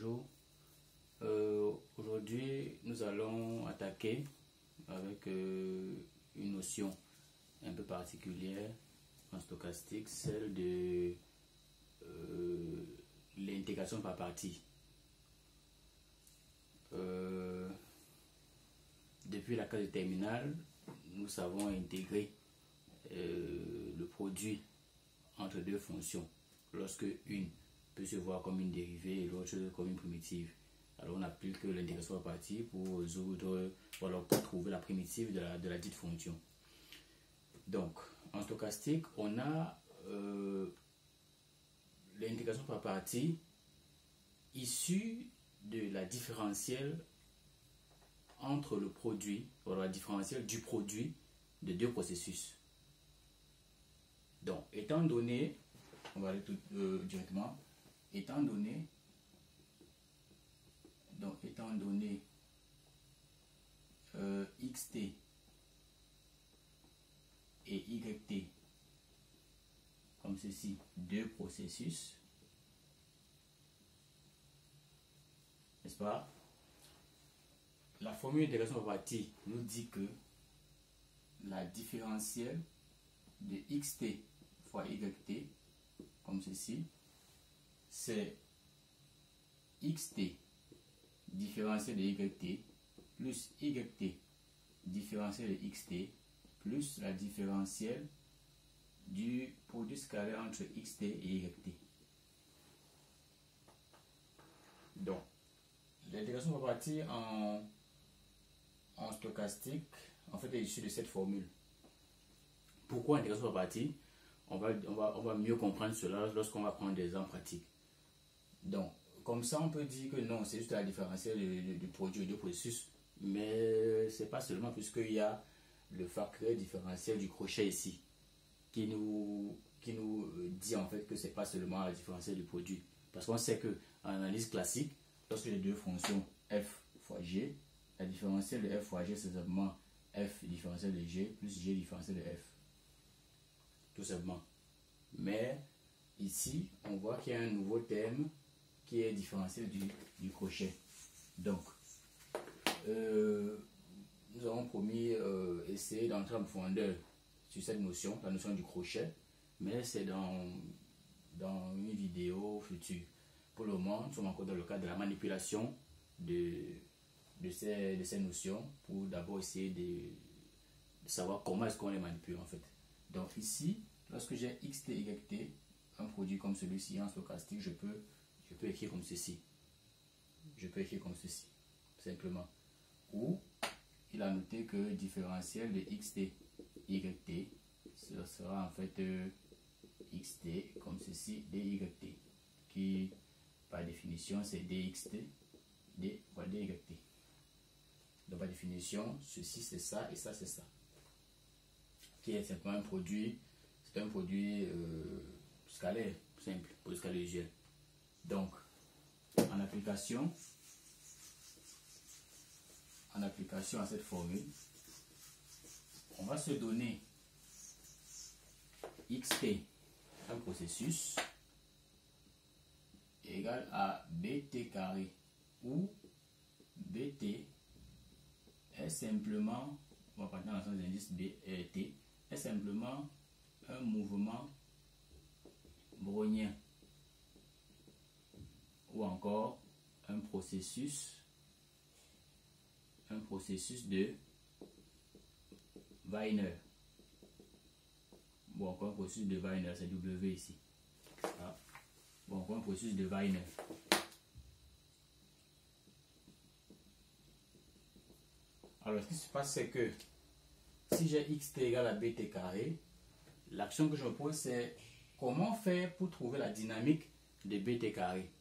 bonjour. Aujourd'hui, nous allons attaquer avec une notion un peu particulière en stochastique, celle de l'intégration par partie. Depuis la classe de terminale, nous savons intégrer le produit entre deux fonctions lorsque une peut se voir comme une dérivée et l'autre comme une primitive. Alors on applique l'intégration par partie pour résoudre, voilà, pour trouver la primitive de la dite fonction. Donc en stochastique, on a l'intégration par partie issue de la différentielle entre le produit, voilà, la différentielle du produit de deux processus. Donc étant donné, on va aller tout directement, étant donné xt et yt comme ceci, deux processus, n'est-ce pas? La formule d'intégration par partie nous dit que la différentielle de xt fois yt comme ceci, c'est xt différentiel de yt plus yt différentiel de xt plus la différentielle du produit scalaire entre xt et yt. Donc, l'intégration par partie en stochastique, en fait, est issue de cette formule. Pourquoi intégration par partie? On va mieux comprendre cela lorsqu'on va prendre des exemples pratiques. Donc, comme ça, on peut dire que non, c'est juste la différentielle du produit de deux processus, mais c'est pas seulement, puisqu'il y a le facteur différentiel du crochet ici, qui nous dit en fait que c'est pas seulement la différentielle du produit. Parce qu'on sait que en analyse classique, lorsque les deux fonctions f fois g, la différentielle de f fois g, c'est simplement f différentielle de g plus g différentielle de f. Tout simplement. Mais ici, on voit qu'il y a un nouveau terme qui est différentiel du crochet. Donc, nous avons promis essayer d'entrer en profondeur sur cette notion, la notion du crochet, mais c'est dans une vidéo future. Pour le moment, nous sommes encore dans le cadre de la manipulation de ces notions, pour d'abord essayer de savoir comment est-ce qu'on les manipule en fait. Donc ici, lorsque j'ai xt et yt, un produit comme celui-ci en stochastique, je peux écrire comme ceci. Je peux écrire comme ceci, simplement. Ou il a noté que différentiel de xt yt, ce sera en fait xt comme ceci dyt, qui par définition c'est dxt dyt. Donc par définition, ceci c'est ça et ça c'est ça, qui est simplement un produit, c'est un produit scalaire, simple, pour le scalaire usuel. Donc en application à cette formule, on va se donner xt, un processus, égal à bt carré, où bt est simplement, on va partir dans le sens des indices b et t, est simplement un mouvement brownien ou encore un processus de Wiener, ou encore un processus de Wiener, c'est W ici. Ah. Bon, encore un processus de Wiener. Alors, ce qui se passe, c'est que si j'ai xt égale à bt carré, l'action que je me pose, c'est comment faire pour trouver la dynamique de bt carré.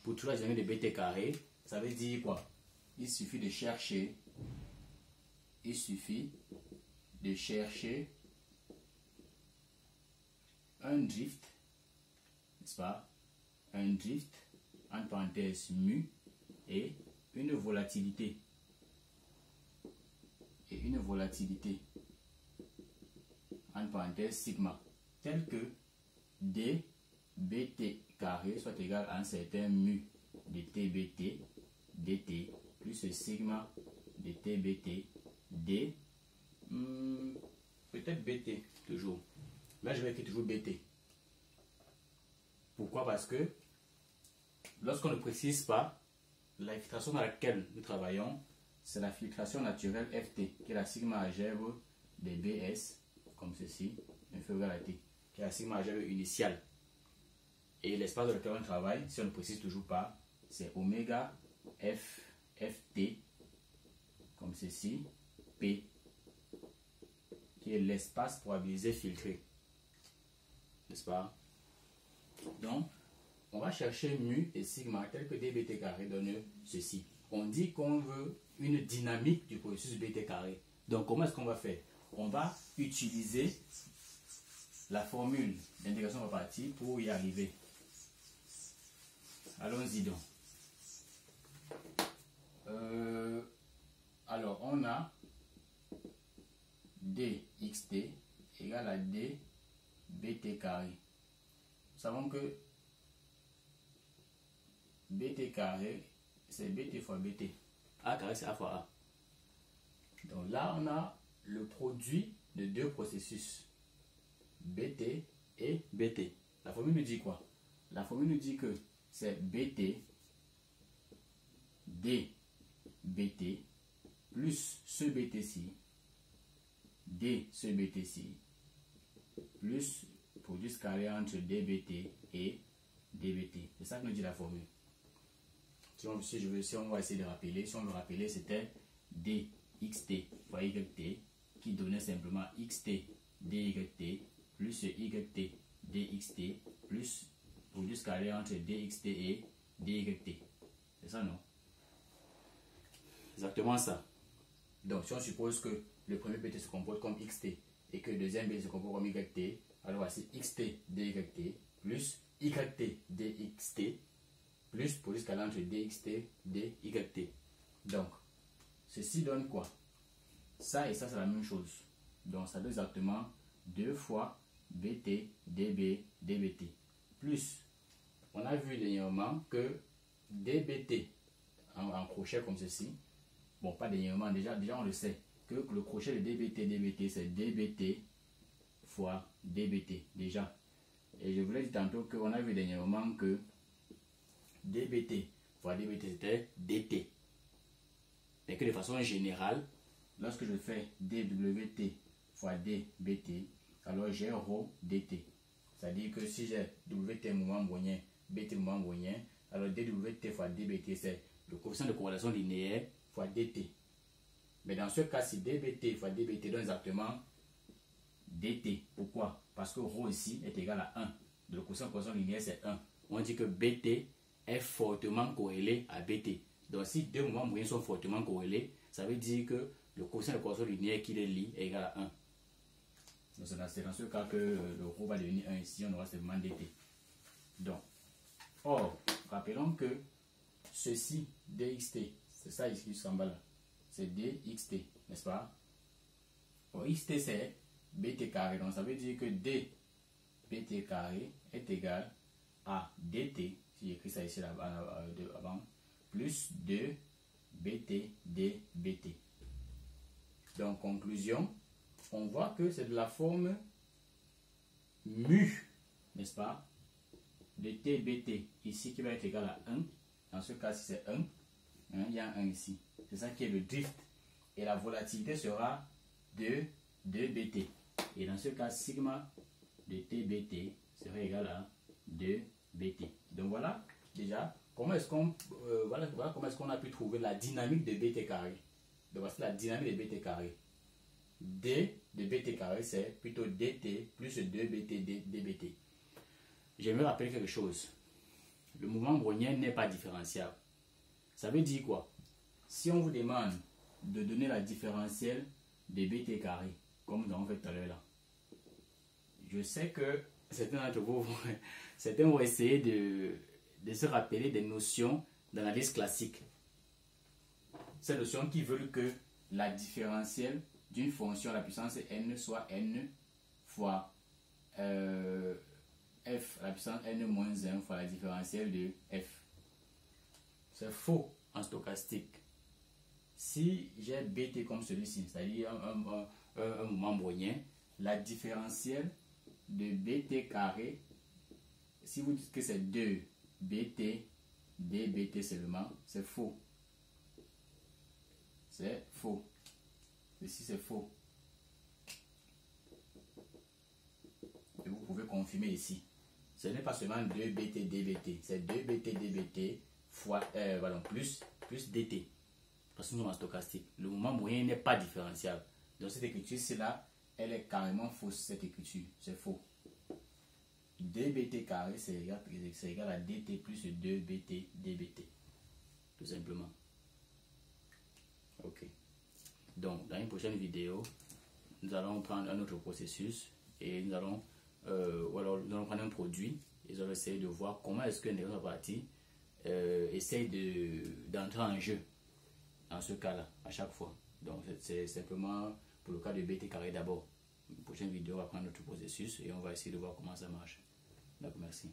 Pour trouver la dynamique de bt carré, ça veut dire quoi? Il suffit de chercher un drift, n'est-ce pas? Un drift, entre parenthèses mu, et une volatilité. Entre parenthèses sigma, tel que d bt carré soit égal à un certain mu de TBT dt plus le sigma de TBT d, peut-être BT toujours. Là, je vais écrire toujours BT. Pourquoi? Parce que lorsqu'on ne précise pas, la filtration dans laquelle nous travaillons, c'est la filtration naturelle FT, qui est la sigma algèbre de BS, comme ceci, inférieur à T, qui est la sigma algèbre initiale. Et l'espace dans lequel on travaille, si on ne précise toujours pas, c'est oméga FT, comme ceci, P, qui est l'espace probabilisé filtré. N'est-ce pas? Donc, on va chercher mu et sigma tel que dBT carré donne ceci. On dit qu'on veut une dynamique du processus BT carré. Donc, comment est-ce qu'on va faire? On va utiliser la formule d'intégration par partie pour y arriver. Allons-y donc. Alors, on a dxt égale à dbt carré. Nous savons que bt carré, c'est bt fois bt. A carré, c'est a fois a. Donc là, on a le produit de deux processus, bt et bt. La formule nous dit quoi? La formule nous dit que c'est bt dbt plus ce bt-ci d ce bt-ci plus produit carré entre dbt et dbt. C'est ça que nous dit la formule. Si on va essayer de rappeler, si on veut rappeler, c'était dxt fois yt qui donnait simplement xt dyt plus yt dxt plus produit carré entre dxt et dyt. C'est ça, non? Exactement ça. Donc, si on suppose que le premier bt se comporte comme xt et que le deuxième bt se comporte comme yt, alors voici xt dyt plus yt dxt plus produit carré entre dxt dyt. Donc, ceci donne quoi? Ça et ça, c'est la même chose. Donc, ça donne exactement 2 fois bt db dbt. Plus, on a vu dernièrement que dbt en crochet comme ceci. Bon, pas dernièrement, déjà on le sait, que le crochet de dbt c'est dbt fois dbt, déjà. Et je voulais dire tantôt qu'on a vu dernièrement que dbt fois dbt c'était dt. Mais que de façon générale, lorsque je fais dwt fois dbt, alors j'ai rho dt. C'est-à-dire que si j'ai wt mouvement brownien, bt mouvement brownien, alors dwt fois dbt c'est le coefficient de corrélation linéaire fois dt. Mais dans ce cas, si dbt fois dbt donne exactement dt. Pourquoi? Parce que rho ici est égal à 1. Le coefficient de corrélation linéaire c'est 1. On dit que bt est fortement corrélé à bt. Donc si deux mouvements moyens sont fortement corrélés, ça veut dire que le coefficient de corrélation linéaire qui les lie est égal à 1. Donc c'est dans ce cas que le rho va devenir 1 ici, on aura seulement dt. Donc, or, rappelons que ceci, dxt, c'est ça ici qui en bas là, c'est dxt, n'est-ce pas? Or, xt c'est bt carré, donc ça veut dire que dbt carré est égal à dt, si j'écris ça ici avant, plus 2 bt dbt. Donc, conclusion, on voit que c'est de la forme mu, n'est-ce pas, de tbt ici qui va être égal à 1. Dans ce cas, si c'est 1, il y a un 1 ici. C'est ça qui est le drift. Et la volatilité sera de 2bt. Et dans ce cas, sigma de tbt serait égal à 2bt. Donc voilà déjà comment est-ce qu'on voilà comment est-ce qu'on a pu trouver la dynamique de bt carré. Donc voici la dynamique de bt carré. D de bt carré c'est plutôt dt plus 2bt dbt. J'aimerais rappeler quelque chose. Le mouvement brownien n'est pas différentiable. Ça veut dire quoi? Si on vous demande de donner la différentielle de bt carré, comme nous avons fait tout à l'heure là, je sais que certains d'entre vous vont essayer de se rappeler des notions d'analyse classique. Ces notions qui veulent que la différentielle d'une fonction à la puissance n soit n fois f à la puissance n-1 fois la différentielle de f. C'est faux en stochastique. Si j'ai BT comme celui-ci, c'est-à-dire un mouvement brownien, la différentielle de BT carré, si vous dites que c'est 2 BT, dBT seulement, c'est faux. C'est faux. Ici, c'est faux. Et vous pouvez confirmer ici. Ce n'est pas seulement 2 BT dBT, c'est 2 BT dBT fois plus dt. Parce que nous sommes en stochastique. Le mouvement moyen n'est pas différentiable. Donc cette écriture là, elle est carrément fausse, cette écriture. C'est faux. 2bt carré, c'est égal à dt plus 2bt dbt. Tout simplement. Ok. Donc, dans une prochaine vidéo, nous allons prendre un autre processus et nous allons prendre un produit et nous allons essayer de voir comment est-ce qu'une intelligence partie essaye d'entrer en jeu dans ce cas-là, à chaque fois. Donc, c'est simplement pour le cas de bt carré d'abord. Une prochaine vidéo, on va prendre notre processus et on va essayer de voir comment ça marche. Donc, merci.